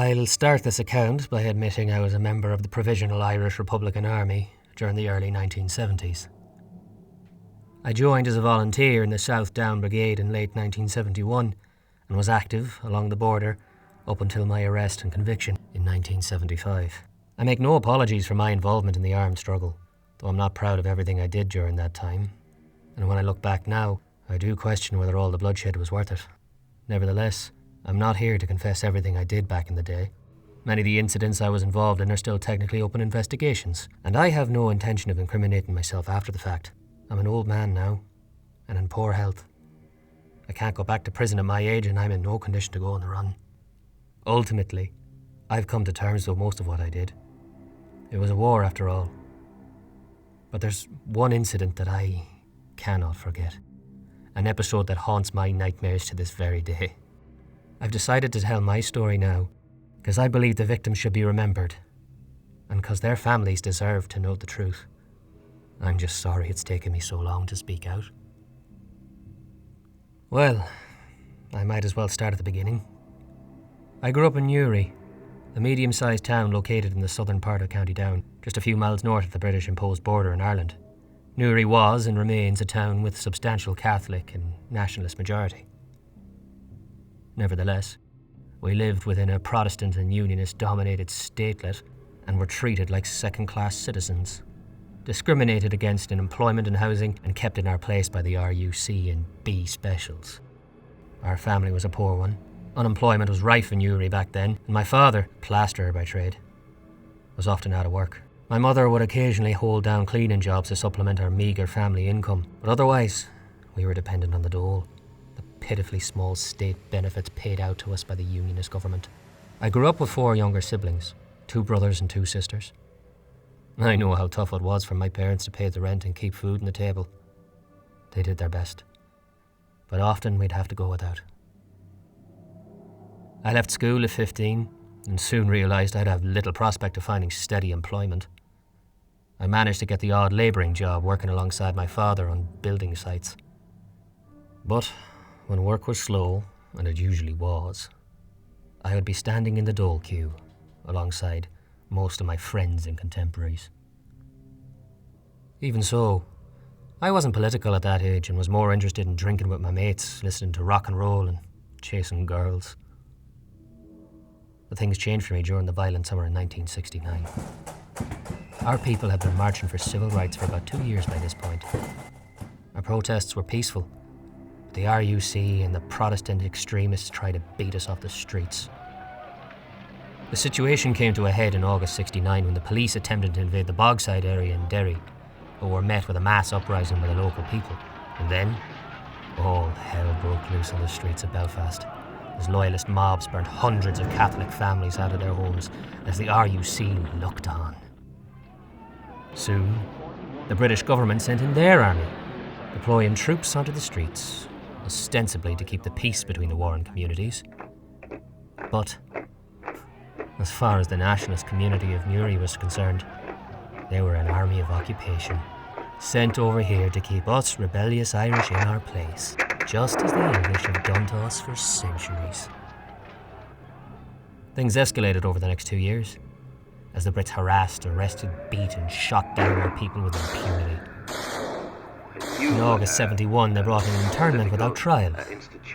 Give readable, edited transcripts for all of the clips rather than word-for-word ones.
I'll start this account by admitting I was a member of the Provisional Irish Republican Army during the early 1970s. I joined as a volunteer in the South Down Brigade in late 1971 and was active along the border up until my arrest and conviction in 1975. I make no apologies for my involvement in the armed struggle, though I'm not proud of everything I did during that time. And when I look back now, I do question whether all the bloodshed was worth it. Nevertheless, I'm not here to confess everything I did back in the day. Many of the incidents I was involved in are still technically open investigations, and I have no intention of incriminating myself after the fact. I'm an old man now, and in poor health. I can't go back to prison at my age, and I'm in no condition to go on the run. Ultimately, I've come to terms with most of what I did. It was a war after all. But there's one incident that I cannot forget. An episode that haunts my nightmares to this very day. I've decided to tell my story now because I believe the victims should be remembered and because their families deserve to know the truth. I'm just sorry it's taken me so long to speak out. Well, I might as well start at the beginning. I grew up in Newry, a medium-sized town located in the southern part of County Down, just a few miles north of the British-imposed border in Ireland. Newry was and remains a town with substantial Catholic and nationalist majority. Nevertheless, we lived within a Protestant and Unionist-dominated statelet and were treated like second-class citizens, discriminated against in employment and housing, and kept in our place by the RUC and B specials. Our family was a poor one. Unemployment was rife in Newry back then, and my father, plasterer by trade, was often out of work. My mother would occasionally hold down cleaning jobs to supplement our meagre family income, but otherwise, we were dependent on the dole, the pitifully small state benefits paid out to us by the Unionist government. I grew up with 4 younger siblings, 2 brothers and 2 sisters. I know how tough it was for my parents to pay the rent and keep food on the table. They did their best, but often we'd have to go without. I left school at 15 and soon realised I'd have little prospect of finding steady employment. I managed to get the odd labouring job working alongside my father on building sites. But when work was slow, and it usually was, I would be standing in the dole queue alongside most of my friends and contemporaries. Even so, I wasn't political at that age and was more interested in drinking with my mates, listening to rock and roll and chasing girls. But things changed for me during the violent summer in 1969. Our people had been marching for civil rights for about 2 years by this point. Our protests were peaceful. The RUC and the Protestant extremists tried to beat us off the streets. The situation came to a head in August 69 when the police attempted to invade the Bogside area in Derry, but were met with a mass uprising by the local people. And then, all hell broke loose on the streets of Belfast, as loyalist mobs burnt hundreds of Catholic families out of their homes as the RUC looked on. Soon, the British government sent in their army, deploying troops onto the streets, ostensibly to keep the peace between the warring communities. But, as far as the nationalist community of Newry was concerned, they were an army of occupation, sent over here to keep us rebellious Irish in our place, just as the English have done to us for centuries. Things escalated over the next 2 years, as the Brits harassed, arrested, beat and shot down our people with impunity. In August 71, they brought in an internment without trial,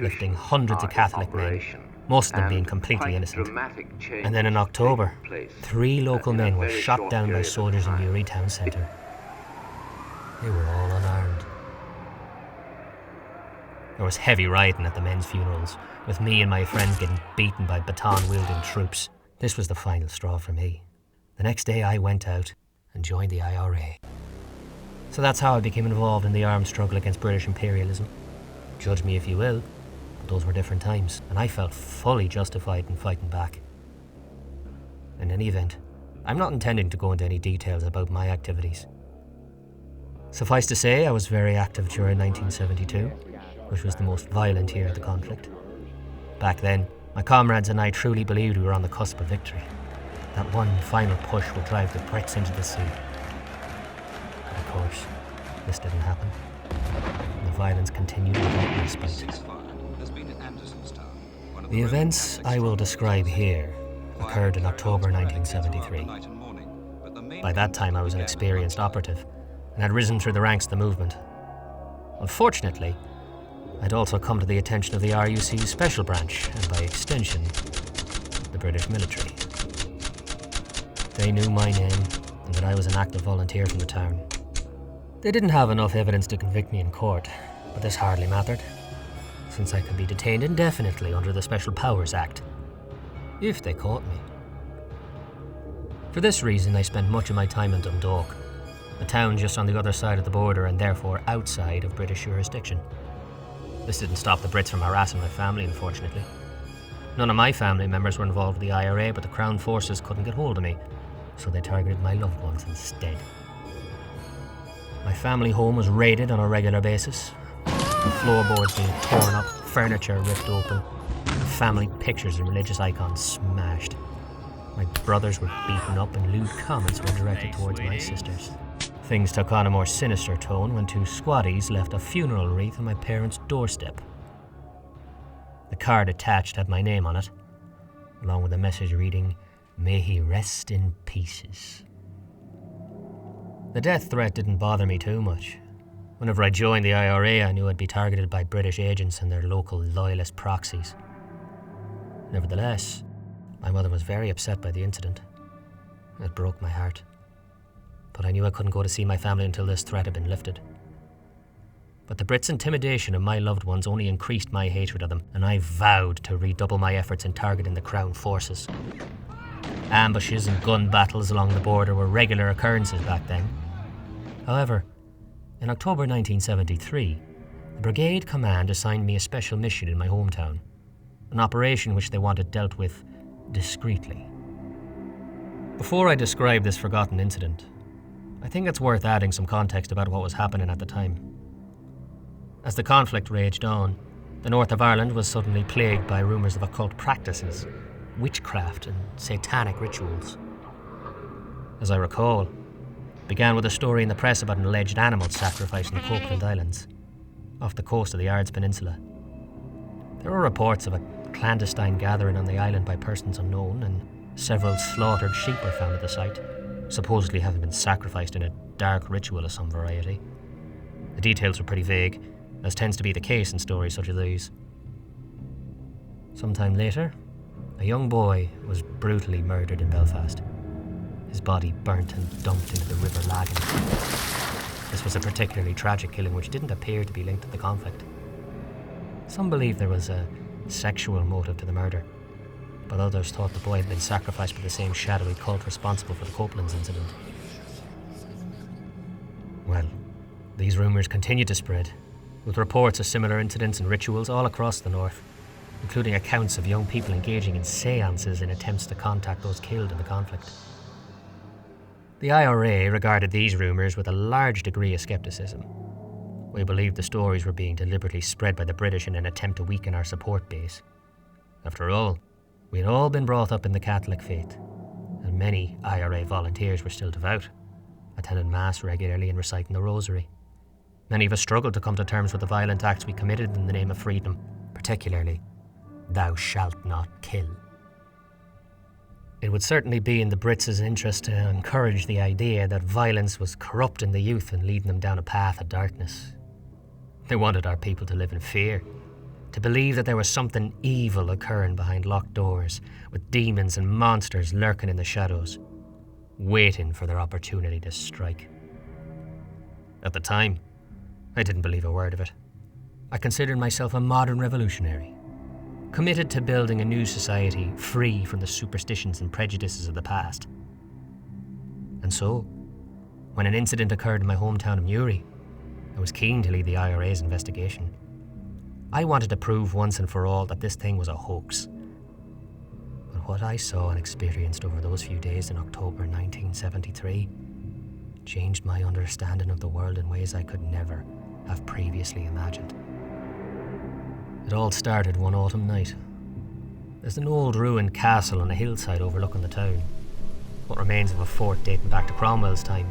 lifting hundreds of Catholic men, most of them being completely innocent. And then in October, 3 local men were shot down by soldiers in Newry town centre. They were all unarmed. There was heavy rioting at the men's funerals, with me and my friends getting beaten by baton-wielding troops. This was the final straw for me. The next day I went out and joined the IRA. So that's how I became involved in the armed struggle against British imperialism. Judge me if you will, but those were different times, and I felt fully justified in fighting back. In any event, I'm not intending to go into any details about my activities. Suffice to say, I was very active during 1972, which was the most violent year of the conflict. Back then, my comrades and I truly believed we were on the cusp of victory. That one final push would drive the Brits into the sea. But of course, this didn't happen. The violence continued without respite. The events I will describe here occurred in October 1973. By that time I was an experienced operative and had risen through the ranks of the movement. Unfortunately, I'd also come to the attention of the RUC's special branch, and by extension, the British military. They knew my name and that I was an active volunteer from the town. They didn't have enough evidence to convict me in court, but this hardly mattered, since I could be detained indefinitely under the Special Powers Act, if they caught me. For this reason, I spent much of my time in Dundalk, a town just on the other side of the border and therefore outside of British jurisdiction. This didn't stop the Brits from harassing my family, unfortunately. None of my family members were involved with the IRA, but the Crown forces couldn't get hold of me, so they targeted my loved ones instead. My family home was raided on a regular basis, the floorboards being torn up, furniture ripped open, and family pictures and religious icons smashed. My brothers were beaten up and lewd comments were directed towards my sisters. Things took on a more sinister tone when two squatties left a funeral wreath on my parents' doorstep. The card attached had my name on it, along with a message reading, "May he rest in pieces." The death threat didn't bother me too much. Whenever I joined the IRA, I knew I'd be targeted by British agents and their local loyalist proxies. Nevertheless, my mother was very upset by the incident. It broke my heart. But I knew I couldn't go to see my family until this threat had been lifted. But the Brits' intimidation of my loved ones only increased my hatred of them, and I vowed to redouble my efforts in targeting the Crown forces. Ambushes and gun battles along the border were regular occurrences back then. However, in October 1973, the Brigade Command assigned me a special mission in my hometown, an operation which they wanted dealt with discreetly. Before I describe this forgotten incident, I think it's worth adding some context about what was happening at the time. As the conflict raged on, the north of Ireland was suddenly plagued by rumours of occult practices, witchcraft and satanic rituals. As I recall, it began with a story in the press about an alleged animal sacrifice in the Copeland Islands, off the coast of the Ards Peninsula. There were reports of a clandestine gathering on the island by persons unknown, and several slaughtered sheep were found at the site, supposedly having been sacrificed in a dark ritual of some variety. The details were pretty vague, as tends to be the case in stories such as these. Sometime later, a young boy was brutally murdered in Belfast. His body burnt and dumped into the River Lagan. This was a particularly tragic killing which didn't appear to be linked to the conflict. Some believe there was a sexual motive to the murder, but others thought the boy had been sacrificed by the same shadowy cult responsible for the Copelands incident. Well, these rumours continued to spread, with reports of similar incidents and rituals all across the north, including accounts of young people engaging in seances in attempts to contact those killed in the conflict. The IRA regarded these rumours with a large degree of scepticism. We believed the stories were being deliberately spread by the British in an attempt to weaken our support base. After all, we had all been brought up in the Catholic faith, and many IRA volunteers were still devout, attending Mass regularly and reciting the Rosary. Many of us struggled to come to terms with the violent acts we committed in the name of freedom, particularly, "Thou shalt not kill." It would certainly be in the Brits' interest to encourage the idea that violence was corrupting the youth and leading them down a path of darkness. They wanted our people to live in fear, to believe that there was something evil occurring behind locked doors, with demons and monsters lurking in the shadows, waiting for their opportunity to strike. At the time, I didn't believe a word of it. I considered myself a modern revolutionary, committed to building a new society free from the superstitions and prejudices of the past. And so, when an incident occurred in my hometown of Newry, I was keen to lead the IRA's investigation. I wanted to prove once and for all that this thing was a hoax. But what I saw and experienced over those few days in October 1973 changed my understanding of the world in ways I could never have previously imagined. It all started one autumn night. There's an old ruined castle on a hillside overlooking the town, what remains of a fort dating back to Cromwell's time.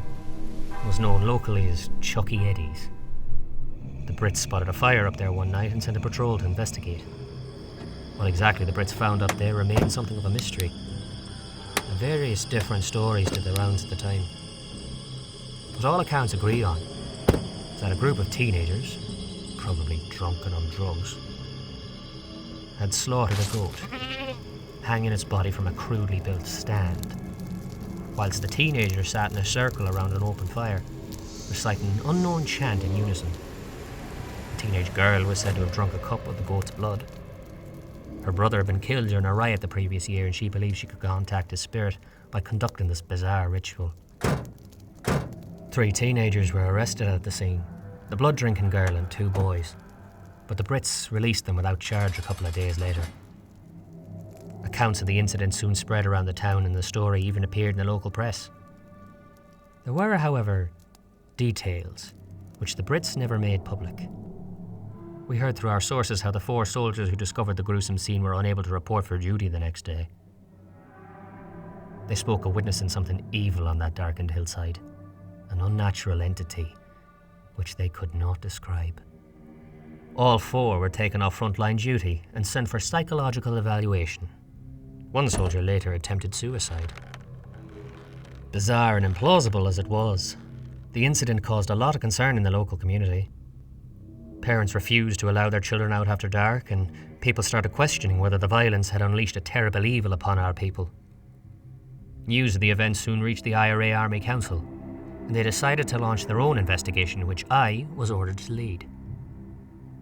It was known locally as Chucky Eddie's. The Brits spotted a fire up there one night and sent a patrol to investigate. What exactly the Brits found up there remained something of a mystery, various different stories did the rounds at the time. But all accounts agree on is that a group of teenagers, probably drunk and on drugs, had slaughtered a goat, hanging its body from a crudely built stand, whilst the teenagers sat in a circle around an open fire, reciting an unknown chant in unison. A teenage girl was said to have drunk a cup of the goat's blood. Her brother had been killed during a riot the previous year, and she believed she could contact his spirit by conducting this bizarre ritual. 3 teenagers were arrested at the scene, the blood-drinking girl and 2 boys, but the Brits released them without charge a couple of days later. Accounts of the incident soon spread around the town, and the story even appeared in the local press. There were, however, details which the Brits never made public. We heard through our sources how the 4 soldiers who discovered the gruesome scene were unable to report for duty the next day. They spoke of witnessing something evil on that darkened hillside, an unnatural entity which they could not describe. All 4 were taken off frontline duty and sent for psychological evaluation. One soldier later attempted suicide. Bizarre and implausible as it was, the incident caused a lot of concern in the local community. Parents refused to allow their children out after dark, and people started questioning whether the violence had unleashed a terrible evil upon our people. News of the event soon reached the IRA Army Council, and they decided to launch their own investigation, which I was ordered to lead.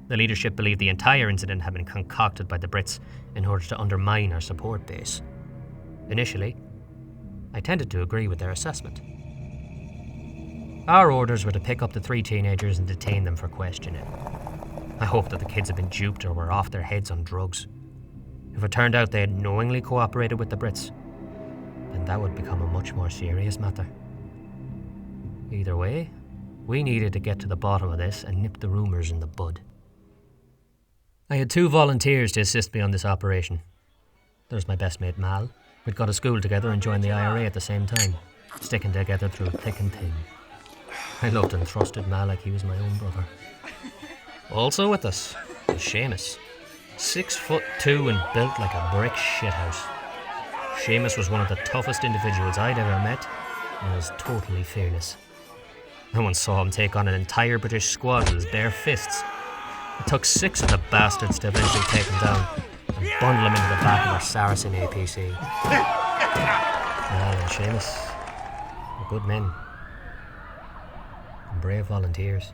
The leadership believed the entire incident had been concocted by the Brits in order to undermine our support base. Initially, I tended to agree with their assessment. Our orders were to pick up the 3 teenagers and detain them for questioning. I hoped that the kids had been duped or were off their heads on drugs. If it turned out they had knowingly cooperated with the Brits, then that would become a much more serious matter. Either way, we needed to get to the bottom of this and nip the rumours in the bud. I had 2 volunteers to assist me on this operation. There's my best mate Mal. We'd got to school together and joined the IRA at the same time, sticking together through thick and thin. I loved and trusted Mal like he was my own brother. Also with us was Seamus, 6'2" and built like a brick shithouse. Seamus was one of the toughest individuals I'd ever met and was totally fearless. No one saw him take on an entire British squad with his bare fists. It took 6 of the bastards to eventually take him down and bundle him into the back of our Saracen APC. Mal and Seamus were good men and brave volunteers.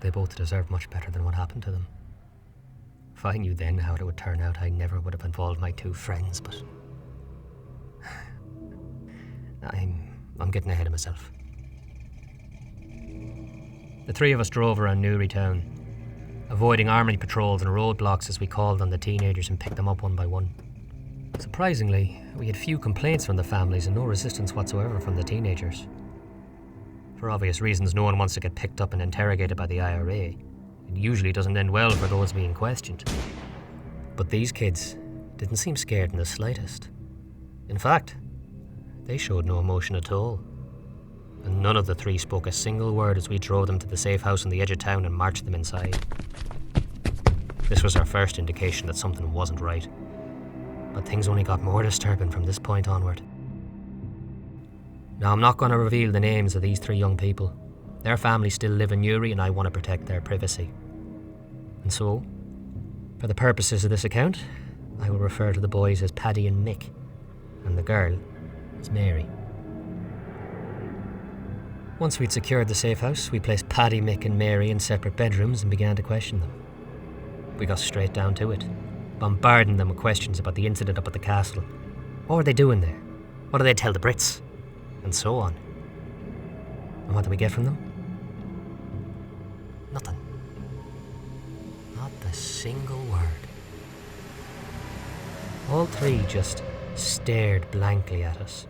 They both deserved much better than what happened to them. If I knew then how it would turn out, I never would have involved my 2 friends, but I'm getting ahead of myself. The 3 of us drove around Newry town, avoiding army patrols and roadblocks as we called on the teenagers and picked them up one by one. Surprisingly, we had few complaints from the families and no resistance whatsoever from the teenagers. For obvious reasons, no one wants to get picked up and interrogated by the IRA. It usually doesn't end well for those being questioned. But these kids didn't seem scared in the slightest. In fact, they showed no emotion at all. And none of the 3 spoke a single word as we drove them to the safe house on the edge of town and marched them inside. This was our first indication that something wasn't right. But things only got more disturbing from this point onward. Now, I'm not going to reveal the names of these 3 young people. Their families still live in Newry and I want to protect their privacy. And so, for the purposes of this account, I will refer to the boys as Paddy and Mick, and the girl as Mary. Once we'd secured the safe house, we placed Paddy, Mick and Mary in separate bedrooms and began to question them. We got straight down to it, bombarding them with questions about the incident up at the castle. What were they doing there? What did they tell the Brits? And so on. And what did we get from them? Nothing. Not a single word. All 3 just stared blankly at us,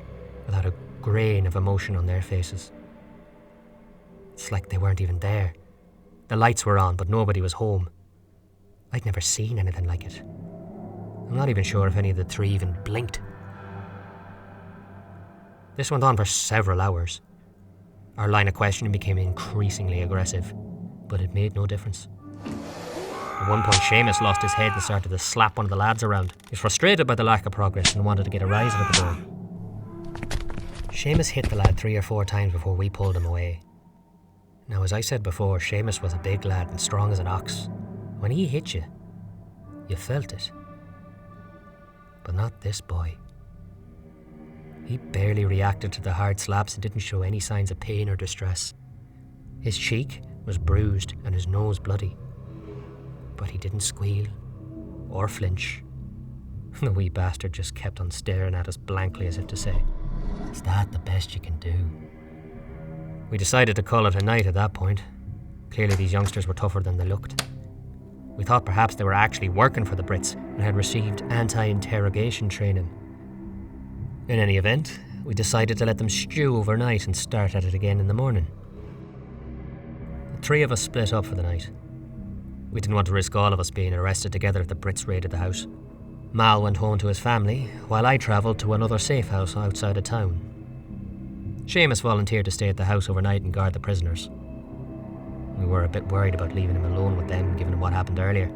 without a grain of emotion on their faces. It's like they weren't even there. The lights were on, but nobody was home. I'd never seen anything like it. I'm not even sure if any of the 3 even blinked. This went on for several hours. Our line of questioning became increasingly aggressive, but it made no difference. At one point, Seamus lost his head and started to slap one of the lads around. He was frustrated by the lack of progress and wanted to get a rise out of the door. Seamus hit the lad 3 or 4 times before we pulled him away. Now, as I said before, Seamus was a big lad and strong as an ox. When he hit you, you felt it. But not this boy. He barely reacted to the hard slaps and didn't show any signs of pain or distress. His cheek was bruised and his nose bloody. But he didn't squeal or flinch. The wee bastard just kept on staring at us blankly as if to say, "Is that the best you can do?" We decided to call it a night at that point. Clearly these youngsters were tougher than they looked. We thought perhaps they were actually working for the Brits and had received anti-interrogation training. In any event, we decided to let them stew overnight and start at it again in the morning. The 3 of us split up for the night. We didn't want to risk all of us being arrested together if the Brits raided the house. Mal went home to his family, while I travelled to another safe house outside of town. Seamus volunteered to stay at the house overnight and guard the prisoners. We were a bit worried about leaving him alone with them, given what happened earlier,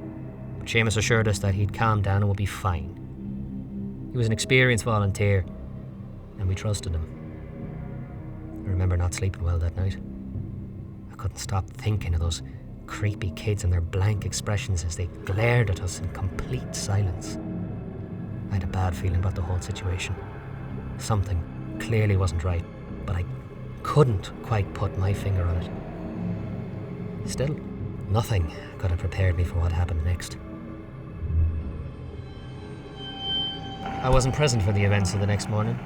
but Seamus assured us that he'd calm down and would be fine. He was an experienced volunteer, and we trusted him. I remember not sleeping well that night. I couldn't stop thinking of those creepy kids and their blank expressions as they glared at us in complete silence. I had a bad feeling about the whole situation. Something clearly wasn't right, but I couldn't quite put my finger on it. Still, nothing could have prepared me for what happened next. I wasn't present for the events of the next morning.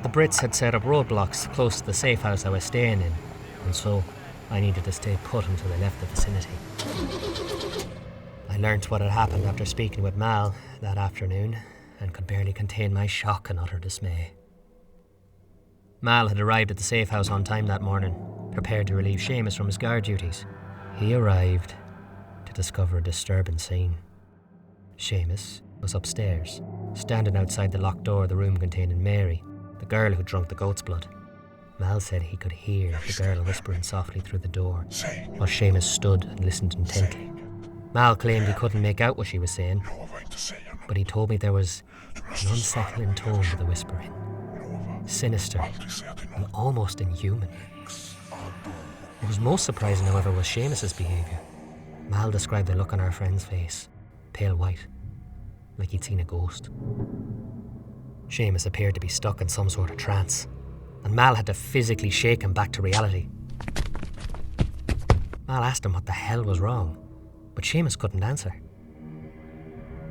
The Brits had set up roadblocks close to the safe house I was staying in, and so I needed to stay put until they left the vicinity. I learnt what had happened after speaking with Mal that afternoon and could barely contain my shock and utter dismay. Mal had arrived at the safe house on time that morning, prepared to relieve Seamus from his guard duties. He arrived to discover a disturbing scene. Seamus was upstairs, standing outside the locked door of the room containing Mary, the girl who drank the goat's blood. Mal said he could hear the girl whispering softly through the door, while Seamus stood and listened intently. Mal claimed he couldn't make out what she was saying, but he told me there was an unsettling tone to the whispering, sinister and almost inhuman. What was most surprising, however, was Seamus's behaviour. Mal described the look on our friend's face, pale white, like he'd seen a ghost. Seamus appeared to be stuck in some sort of trance, and Mal had to physically shake him back to reality. Mal asked him what the hell was wrong, but Seamus couldn't answer.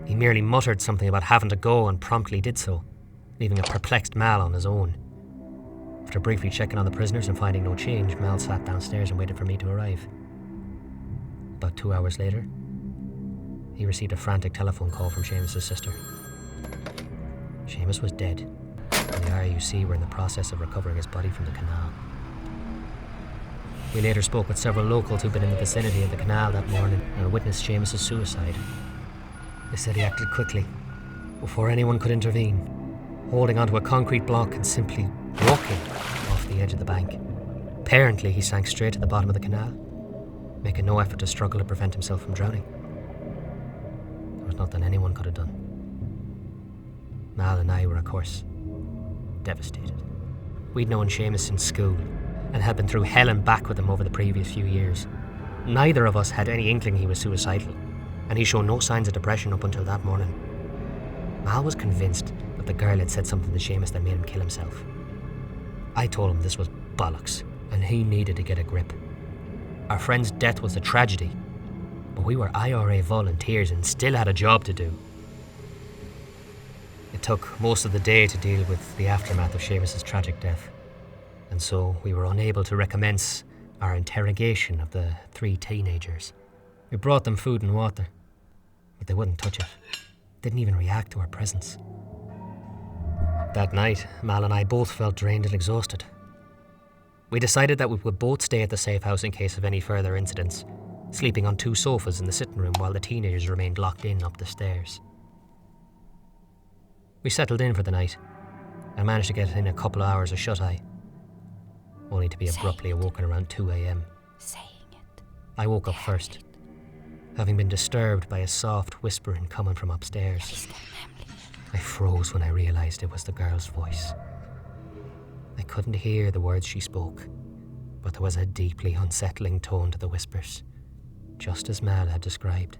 He merely muttered something about having to go and promptly did so, leaving a perplexed Mal on his own. After briefly checking on the prisoners and finding no change, Mal sat downstairs and waited for me to arrive. About 2 hours later, he received a frantic telephone call from Seamus's sister. Seamus was dead, and the RUC were in the process of recovering his body from the canal. We later spoke with several locals who'd been in the vicinity of the canal that morning and witnessed Seamus's suicide. They said he acted quickly, before anyone could intervene, holding onto a concrete block and simply walking off the edge of the bank. Apparently, he sank straight to the bottom of the canal, making no effort to struggle to prevent himself from drowning. There was nothing anyone could have done. Mal and I were, of course, devastated. We'd known Seamus since school and had been through hell and back with him over the previous few years. Neither of us had any inkling he was suicidal, and he showed no signs of depression up until that morning. Mal was convinced that the girl had said something to Seamus that made him kill himself. I told him this was bollocks, and he needed to get a grip. Our friend's death was a tragedy, but we were IRA volunteers and still had a job to do. It took most of the day to deal with the aftermath of Seamus's tragic death, and so we were unable to recommence our interrogation of the 3 teenagers. We brought them food and water, but they wouldn't touch it. Didn't even react to our presence. That night, Mal and I both felt drained and exhausted. We decided that we would both stay at the safe house in case of any further incidents, sleeping on 2 sofas in the sitting room while the teenagers remained locked in up the stairs. We settled in for the night and managed to get in a couple of hours of shut-eye, only to be abruptly awoken around 2 a.m. I woke up first, having been disturbed by a soft whispering coming from upstairs. I froze when I realised it was the girl's voice. I couldn't hear the words she spoke, but there was a deeply unsettling tone to the whispers, just as Mal had described.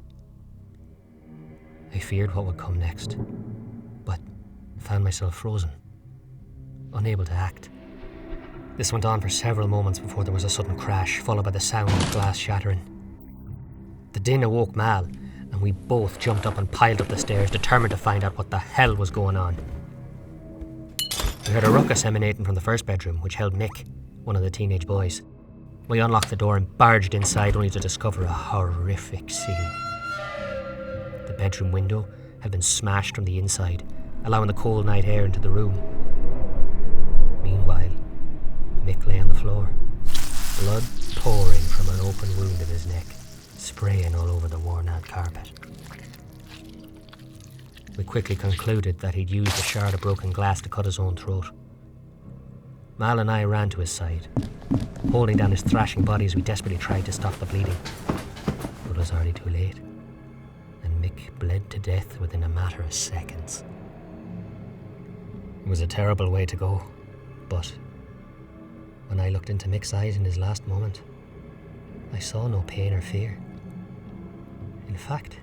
I feared what would come next, but found myself frozen, unable to act. This went on for several moments before there was a sudden crash, followed by the sound of glass shattering. The din awoke Mal, and we both jumped up and piled up the stairs, determined to find out what the hell was going on. We heard a ruckus emanating from the first bedroom, which held Mick, one of the teenage boys. We unlocked the door and barged inside, only to discover a horrific scene. The bedroom window had been smashed from the inside, allowing the cold night air into the room. Meanwhile, Mick lay on the floor, blood pouring from an open wound in his neck, spraying all over the worn-out carpet. We quickly concluded that he'd used a shard of broken glass to cut his own throat. Mal and I ran to his side, holding down his thrashing body as we desperately tried to stop the bleeding. But it was already too late, and Mick bled to death within a matter of seconds. It was a terrible way to go, but when I looked into Mick's eyes in his last moment, I saw no pain or fear. In fact,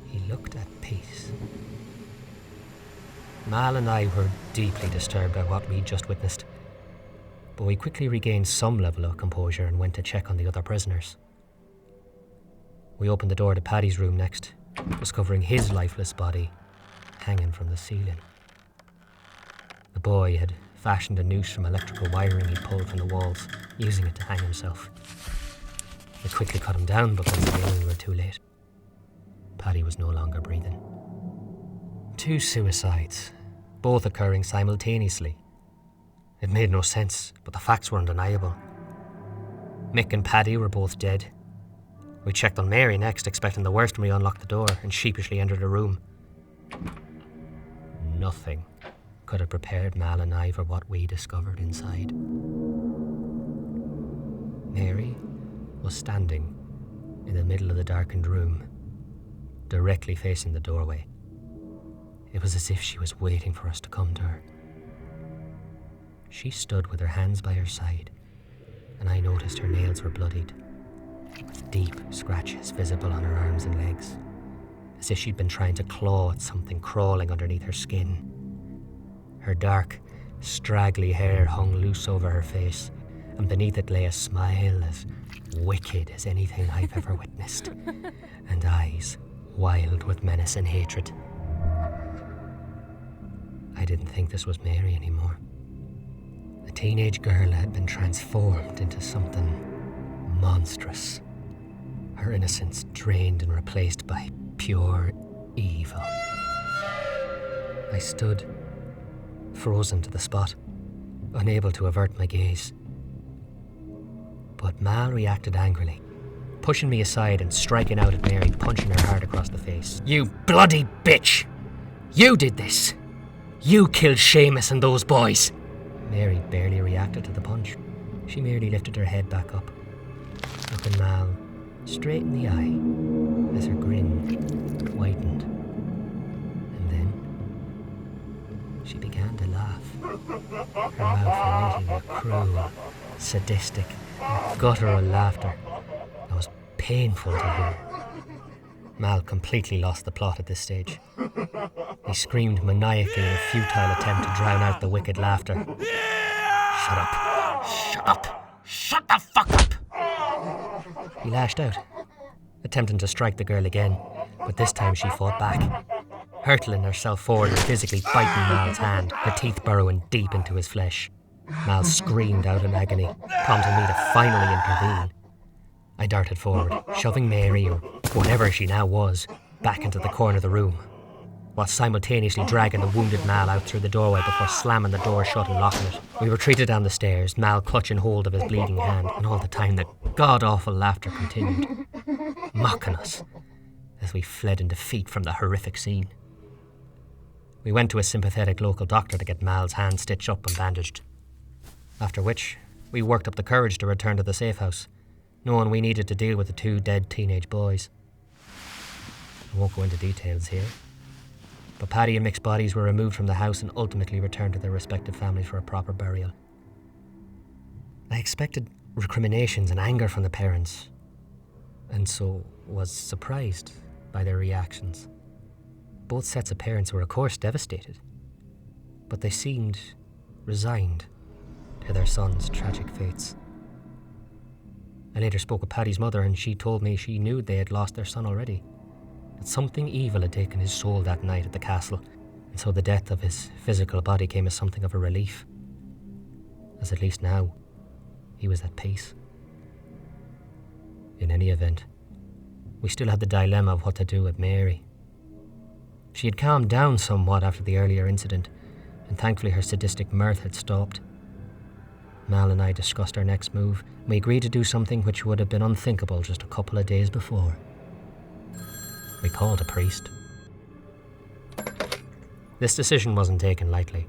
he looked at peace. Mal and I were deeply disturbed by what we'd just witnessed, but we quickly regained some level of composure and went to check on the other prisoners. We opened the door to Paddy's room next, discovering his lifeless body hanging from the ceiling. The boy had fashioned a noose from electrical wiring he'd pulled from the walls, using it to hang himself. We quickly cut him down, but once again we were too late. Paddy was no longer breathing. 2 suicides, both occurring simultaneously. It made no sense, but the facts were undeniable. Mick and Paddy were both dead. We checked on Mary next, expecting the worst when we unlocked the door and sheepishly entered the room. Nothing could have prepared Mal and I for what we discovered inside. Mary was standing in the middle of the darkened room, directly facing the doorway. It was as if she was waiting for us to come to her. She stood with her hands by her side, and I noticed her nails were bloodied, with deep scratches visible on her arms and legs, as if she'd been trying to claw at something crawling underneath her skin. Her dark, straggly hair hung loose over her face, and beneath it lay a smile as wicked as anything I've ever witnessed, and eyes wild with menace and hatred. I didn't think this was Mary anymore. The teenage girl had been transformed into something monstrous, her innocence drained and replaced by pure evil. I stood, frozen to the spot, unable to avert my gaze. But Mal reacted angrily, pushing me aside and striking out at Mary, punching her hard across the face. "You bloody bitch! You did this! You killed Seamus and those boys!" Mary barely reacted to the punch. She merely lifted her head back up, looking Mal straight in the eye as her grin widened. And then she began to laugh, her mouth emitting a cruel, sadistic, guttural laughter that was painful to hear. Mal completely lost the plot at this stage. He screamed maniacally in a futile attempt to drown out the wicked laughter. "Shut up! Shut up! Shut the fuck up!" He lashed out, attempting to strike the girl again, but this time she fought back, hurtling herself forward and physically biting Mal's hand, her teeth burrowing deep into his flesh. Mal screamed out in agony, prompting me to finally intervene. I darted forward, shoving Mary, or whatever she now was, back into the corner of the room, while simultaneously dragging the wounded Mal out through the doorway before slamming the door shut and locking it. We retreated down the stairs, Mal clutching hold of his bleeding hand, and all the time the god-awful laughter continued, mocking us as we fled in defeat from the horrific scene. We went to a sympathetic local doctor to get Mal's hand stitched up and bandaged, after which we worked up the courage to return to the safe house, knowing we needed to deal with the 2 dead teenage boys. I won't go into details here, but Paddy and Mick's bodies were removed from the house and ultimately returned to their respective families for a proper burial. I expected recriminations and anger from the parents, and so was surprised by their reactions. Both sets of parents were of course devastated, but they seemed resigned to their sons' tragic fates. I later spoke with Paddy's mother, and she told me she knew they had lost their son already, that something evil had taken his soul that night at the castle, and so the death of his physical body came as something of a relief, as at least now he was at peace. In any event, we still had the dilemma of what to do with Mary. She had calmed down somewhat after the earlier incident, and thankfully her sadistic mirth had stopped. Mal and I discussed our next move, and we agreed to do something which would have been unthinkable just a couple of days before. We called a priest. This decision wasn't taken lightly.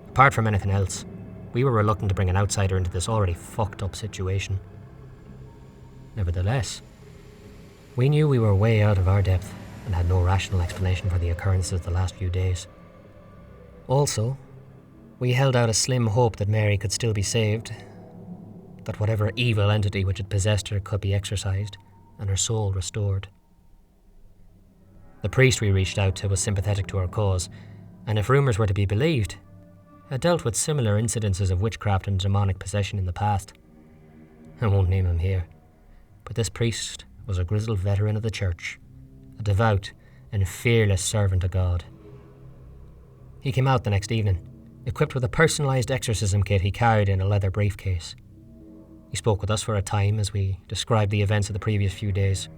Apart from anything else, we were reluctant to bring an outsider into this already fucked up situation. Nevertheless, we knew we were way out of our depth and had no rational explanation for the occurrences of the last few days. Also, we held out a slim hope that Mary could still be saved, that whatever evil entity which had possessed her could be exorcised and her soul restored. The priest we reached out to was sympathetic to our cause, and if rumours were to be believed, had dealt with similar incidences of witchcraft and demonic possession in the past. I won't name him here, but this priest was a grizzled veteran of the church, a devout and fearless servant of God. He came out the next evening, equipped with a personalised exorcism kit he carried in a leather briefcase. He spoke with us for a time as we described the events of the previous few days.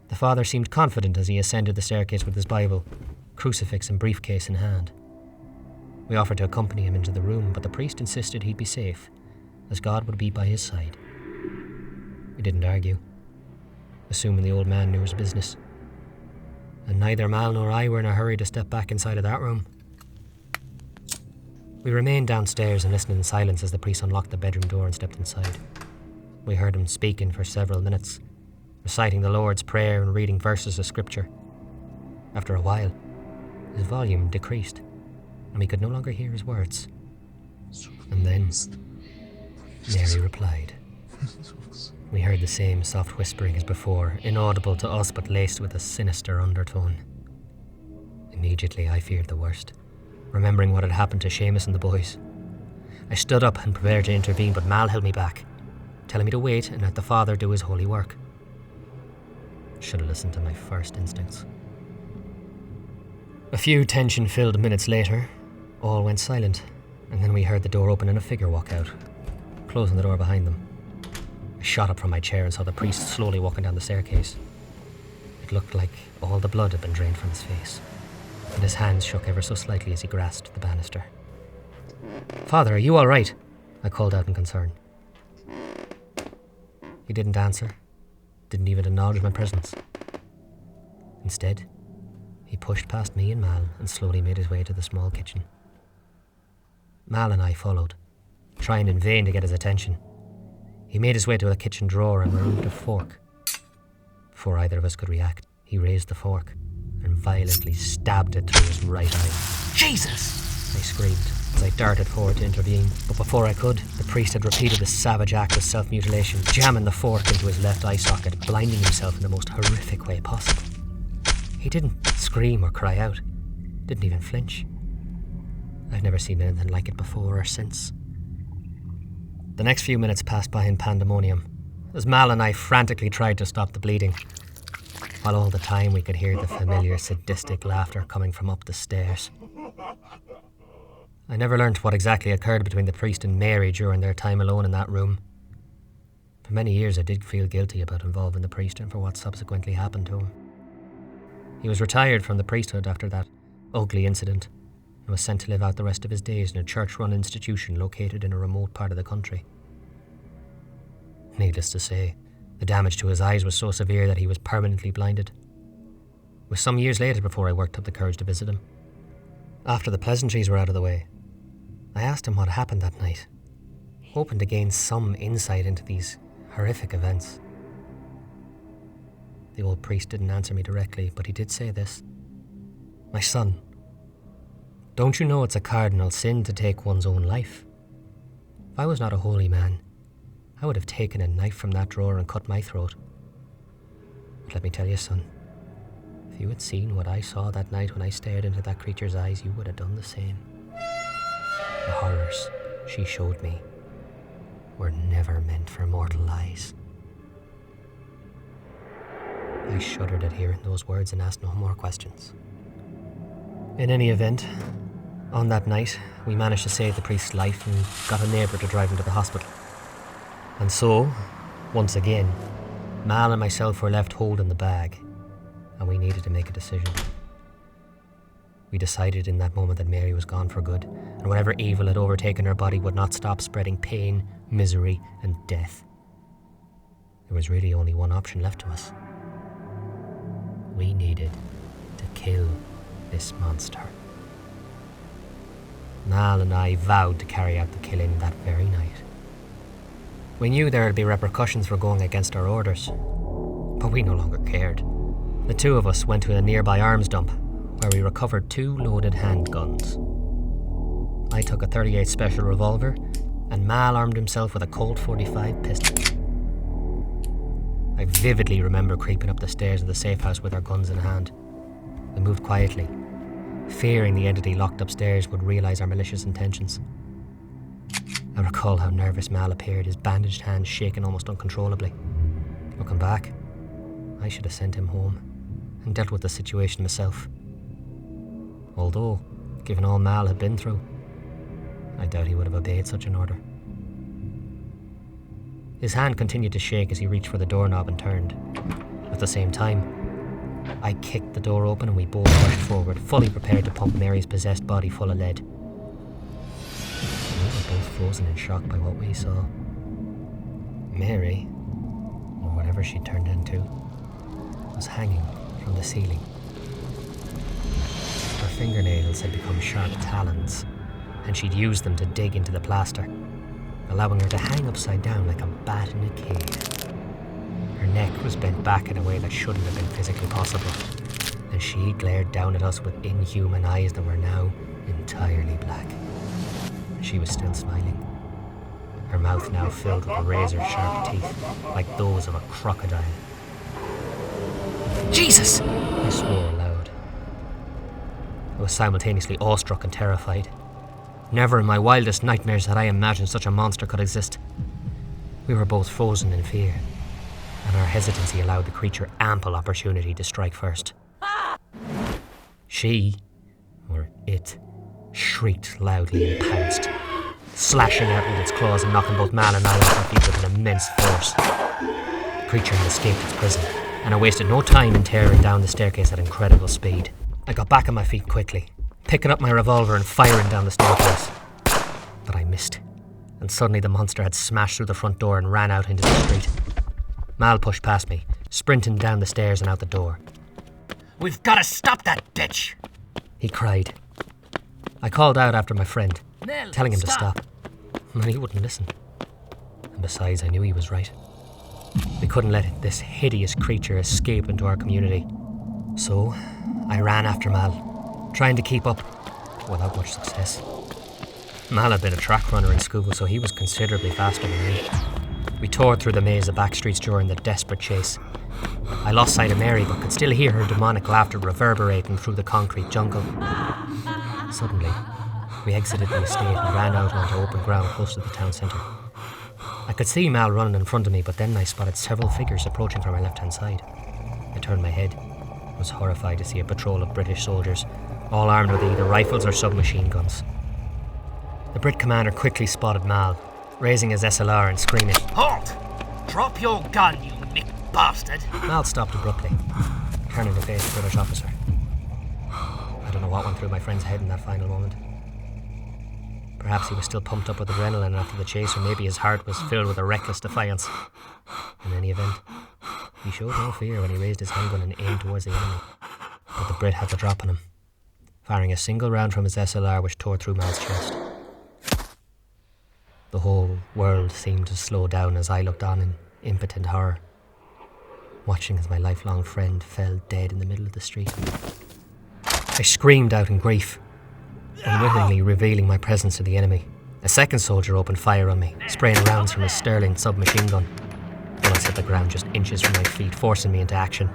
The father seemed confident as he ascended the staircase with his Bible, crucifix and briefcase in hand. We offered to accompany him into the room, but the priest insisted he'd be safe, as God would be by his side. We didn't argue, assuming the old man knew his business, and neither Mal nor I were in a hurry to step back inside of that room. We remained downstairs and listened in silence as the priest unlocked the bedroom door and stepped inside. We heard him speaking for several minutes, reciting the Lord's Prayer and reading verses of scripture. After a while, his volume decreased, and we could no longer hear his words. And then, Mary replied. We heard the same soft whispering as before, inaudible to us but laced with a sinister undertone. Immediately I feared the worst, remembering what had happened to Seamus and the boys. I stood up and prepared to intervene, but Mal held me back, telling me to wait and let the father do his holy work. Should have listened to my first instincts. A few tension-filled minutes later, all went silent, and then we heard the door open and a figure walk out, closing the door behind them. I shot up from my chair and saw the priest slowly walking down the staircase. It looked like all the blood had been drained from his face, and his hands shook ever so slightly as he grasped the banister. "Father, are you all right?" I called out in concern. He didn't answer, didn't even acknowledge my presence. Instead, he pushed past me and Mal and slowly made his way to the small kitchen. Mal and I followed, trying in vain to get his attention. He made his way to a kitchen drawer and removed a fork. Before either of us could react, he raised the fork and violently stabbed it through his right eye. "Jesus!" I screamed as I darted forward to intervene, but before I could, the priest had repeated the savage act of self-mutilation, jamming the fork into his left eye socket, blinding himself in the most horrific way possible. He didn't scream or cry out, didn't even flinch. I've never seen anything like it before or since. The next few minutes passed by in pandemonium, as Mal and I frantically tried to stop the bleeding, while all the time we could hear the familiar sadistic laughter coming from up the stairs. I never learnt what exactly occurred between the priest and Mary during their time alone in that room. For many years I did feel guilty about involving the priest and for what subsequently happened to him. He was retired from the priesthood after that ugly incident and was sent to live out the rest of his days in a church-run institution located in a remote part of the country. Needless to say, the damage to his eyes was so severe that he was permanently blinded. It was some years later before I worked up the courage to visit him. After the pleasantries were out of the way, I asked him what happened that night, hoping to gain some insight into these Horrific events. The old priest didn't answer me directly, but he did say this. My son, don't you know it's a cardinal sin to take one's own life? If I was not a holy man, I would have taken a knife from that drawer and cut my throat. But let me tell you, son, if you had seen what I saw that night when I stared into that creature's eyes, you would have done the same. The horrors she showed me were never meant for mortal eyes. I shuddered at hearing those words and asked no more questions. In any event, on that night, we managed to save the priest's life and got a neighbour to drive him to the hospital. And so, once again, Mal and myself were left holding the bag, and we needed to make a decision. We decided in that moment that Mary was gone for good, and whatever evil had overtaken her body would not stop spreading pain, misery, and death. There was really only one option left to us. We needed to kill this monster. Mal and I vowed to carry out the killing that very night. We knew there would be repercussions for going against our orders, but we no longer cared. The two of us went to a nearby arms dump, where we recovered 2 loaded handguns. I took a .38 special revolver, and Mal armed himself with a Colt .45 pistol. I vividly remember creeping up the stairs of the safe house with our guns in hand. We moved quietly, fearing the entity locked upstairs would realise our malicious intentions. I recall how nervous Mal appeared, his bandaged hands shaking almost uncontrollably. Looking back, I should have sent him home and dealt with the situation myself. Although, given all Mal had been through, I doubt he would have obeyed such an order. His hand continued to shake as he reached for the doorknob and turned. At the same time, I kicked the door open and we both rushed forward, fully prepared to pump Mary's possessed body full of lead. We were both frozen in shock by what we saw. Mary, or whatever she turned into, was hanging from the ceiling. Her fingernails had become sharp talons, and she'd used them to dig into the plaster, allowing her to hang upside down like a bat in a cage. Her neck was bent back in a way that shouldn't have been physically possible, and she glared down at us with inhuman eyes that were now entirely black. She was still smiling, her mouth now filled with razor-sharp teeth, like those of a crocodile. Jesus! I swore aloud. I was simultaneously awestruck and terrified. Never in my wildest nightmares had I imagined such a monster could exist. We were both frozen in fear, and our hesitancy allowed the creature ample opportunity to strike first. She, or it, shrieked loudly and pounced, slashing out with its claws and knocking both Mal and I off our feet with an immense force. The creature had escaped its prison, and I wasted no time in tearing down the staircase at incredible speed. I got back on my feet quickly, picking up my revolver and firing down the staircase. But I missed, and suddenly the monster had smashed through the front door and ran out into the street. Mal pushed past me, sprinting down the stairs and out the door. "We've got to stop that bitch!" he cried. I called out after my friend, telling him to stop, and he wouldn't listen. And besides, I knew he was right. We couldn't let this hideous creature escape into our community. So, I ran after Mal, trying to keep up, without much success. Mal had been a track runner in school, so he was considerably faster than me. We tore through the maze of back streets during the desperate chase. I lost sight of Mary, but could still hear her demonic laughter reverberating through the concrete jungle. Suddenly, we exited the estate and ran out onto open ground close to the town centre. I could see Mal running in front of me, but then I spotted several figures approaching from my left-hand side. I turned my head and was horrified to see a patrol of British soldiers, all armed with either rifles or submachine guns. The Brit commander quickly spotted Mal, raising his SLR and screaming, "Halt! Drop your gun, you Mick bastard!" Mal stopped abruptly, turning to face the British officer. I don't know what went through my friend's head in that final moment. Perhaps he was still pumped up with adrenaline after the chase, or maybe his heart was filled with a reckless defiance. In any event, he showed no fear when he raised his handgun and aimed towards the enemy. But the Brit had the drop on him, firing a single round from his SLR which tore through Mal's chest. The whole world seemed to slow down as I looked on in impotent horror, watching as my lifelong friend fell dead in the middle of the street. I screamed out in grief, unwittingly revealing my presence to the enemy. A second soldier opened fire on me, spraying rounds from his Sterling submachine gun. Bullets hit the ground just inches from my feet, forcing me into action.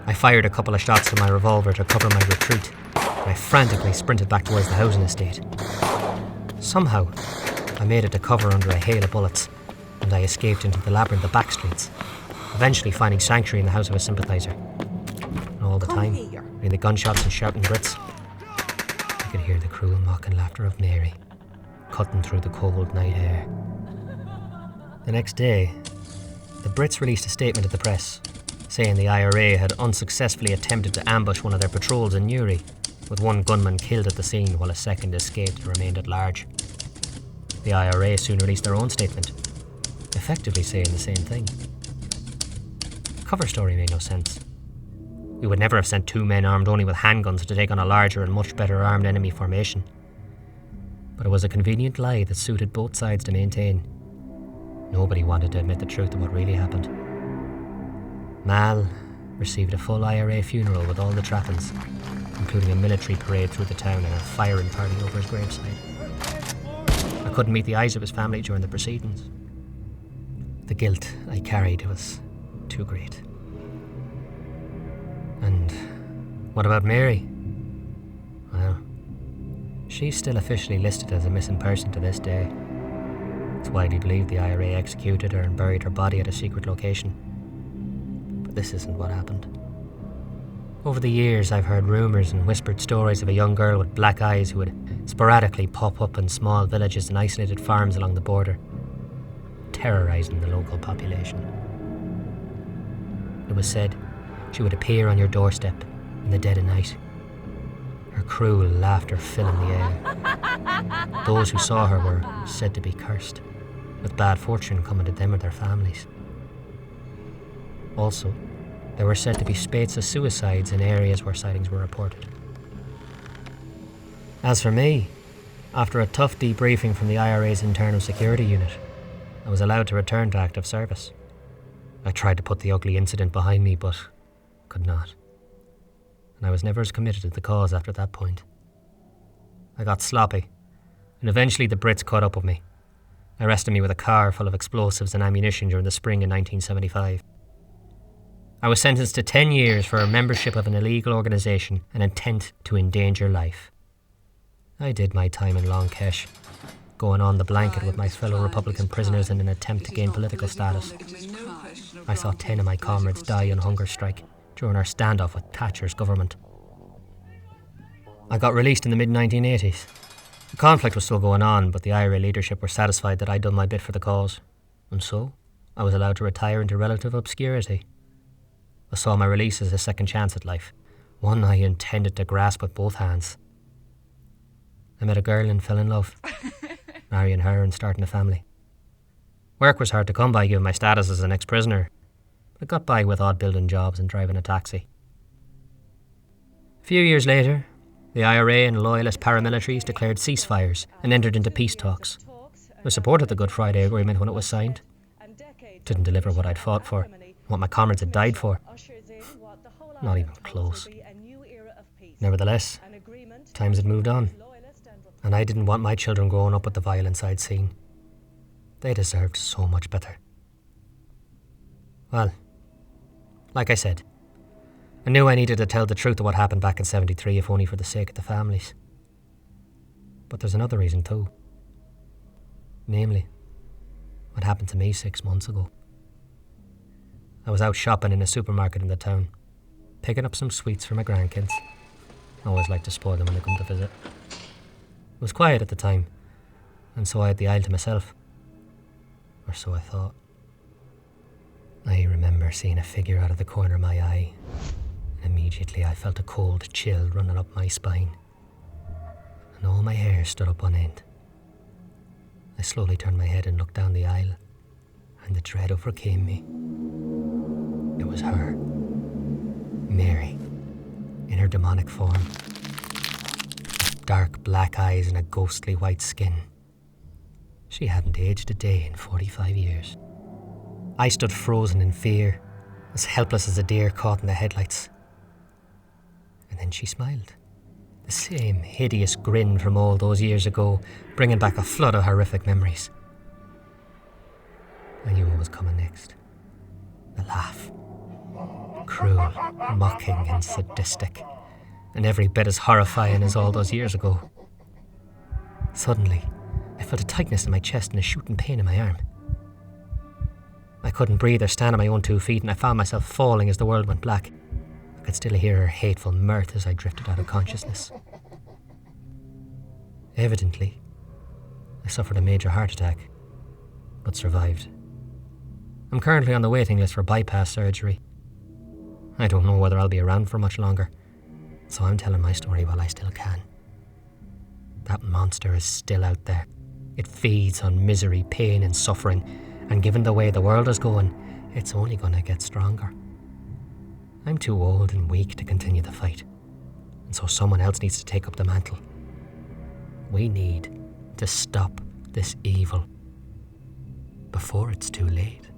I fired a couple of shots from my revolver to cover my retreat, and I frantically sprinted back towards the housing estate. Somehow, I made it to cover under a hail of bullets, and I escaped into the labyrinth of back streets, eventually finding sanctuary in the house of a sympathiser. And all the time, between the gunshots and shouting Brits, I could hear the cruel mocking laughter of Mary, cutting through the cold night air. The next day, the Brits released a statement to the press, saying the IRA had unsuccessfully attempted to ambush one of their patrols in Newry, with one gunman killed at the scene while a second escaped and remained at large. The IRA soon released their own statement, effectively saying the same thing. The cover story made no sense. We would never have sent two men armed only with handguns to take on a larger and much better armed enemy formation. But it was a convenient lie that suited both sides to maintain. Nobody wanted to admit the truth of what really happened. Mal received a full IRA funeral with all the trappings, including a military parade through the town and a firing party over his graveside. I couldn't meet the eyes of his family during the proceedings. The guilt I carried was too great. And what about Mary? Well, she's still officially listed as a missing person to this day. It's widely believed the IRA executed her and buried her body at a secret location. But this isn't what happened. Over the years, I've heard rumours and whispered stories of a young girl with black eyes who would sporadically pop up in small villages and isolated farms along the border, terrorising the local population. It was said she would appear on your doorstep in the dead of night, her cruel laughter filling the air. Those who saw her were said to be cursed, with bad fortune coming to them or their families. Also, there were said to be spates of suicides in areas where sightings were reported. As for me, after a tough debriefing from the IRA's internal security unit, I was allowed to return to active service. I tried to put the ugly incident behind me, but could not. And I was never as committed to the cause after that point. I got sloppy, and eventually the Brits caught up with me, arresting me with a car full of explosives and ammunition during the spring of 1975. I was sentenced to 10 years for membership of an illegal organisation and intent to endanger life. I did my time in Long Kesh, going on the blanket with my fellow Republican prisoners in an attempt to gain political status. I saw 10 of my comrades die on hunger strike during our standoff with Thatcher's government. I got released in the mid-1980s. The conflict was still going on, but the IRA leadership were satisfied that I'd done my bit for the cause, and so I was allowed to retire into relative obscurity. I saw my release as a second chance at life, one I intended to grasp with both hands. I met a girl and fell in love, marrying her and starting a family. Work was hard to come by given my status as an ex-prisoner, but I got by with odd building jobs and driving a taxi. A few years later, the IRA and loyalist paramilitaries declared ceasefires and entered into peace talks. I supported the Good Friday Agreement when it was signed. It didn't deliver what I'd fought for, what my comrades had died for. Not even close. Nevertheless, times had moved on, and I didn't want my children growing up with the violence I'd seen. They deserved so much better. Well, like I said, I knew I needed to tell the truth of what happened back in '73, if only for the sake of the families. But there's another reason too. Namely, what happened to me 6 months ago. I was out shopping in a supermarket in the town, picking up some sweets for my grandkids. I always like to spoil them when they come to visit. It was quiet at the time, and so I had the aisle to myself. Or so I thought. I remember seeing a figure out of the corner of my eye, and immediately I felt a cold chill running up my spine, and all my hair stood up on end. I slowly turned my head and looked down the aisle, and the dread overcame me. It was her, Mary, in her demonic form. Dark black eyes and a ghostly white skin. She hadn't aged a day in 45 years. I stood frozen in fear, as helpless as a deer caught in the headlights. And then she smiled. The same hideous grin from all those years ago, bringing back a flood of horrific memories. I knew what was coming next. The laugh. Cruel, mocking and sadistic, and every bit as horrifying as all those years ago. Suddenly, I felt a tightness in my chest and a shooting pain in my arm. I couldn't breathe or stand on my own 2 feet, and I found myself falling as the world went black. I could still hear her hateful mirth as I drifted out of consciousness. Evidently, I suffered a major heart attack, but survived. I'm currently on the waiting list for bypass surgery. I don't know whether I'll be around for much longer, so I'm telling my story while I still can. That monster is still out there. It feeds on misery, pain and suffering, and given the way the world is going, it's only going to get stronger. I'm too old and weak to continue the fight, and so someone else needs to take up the mantle. We need to stop this evil before it's too late.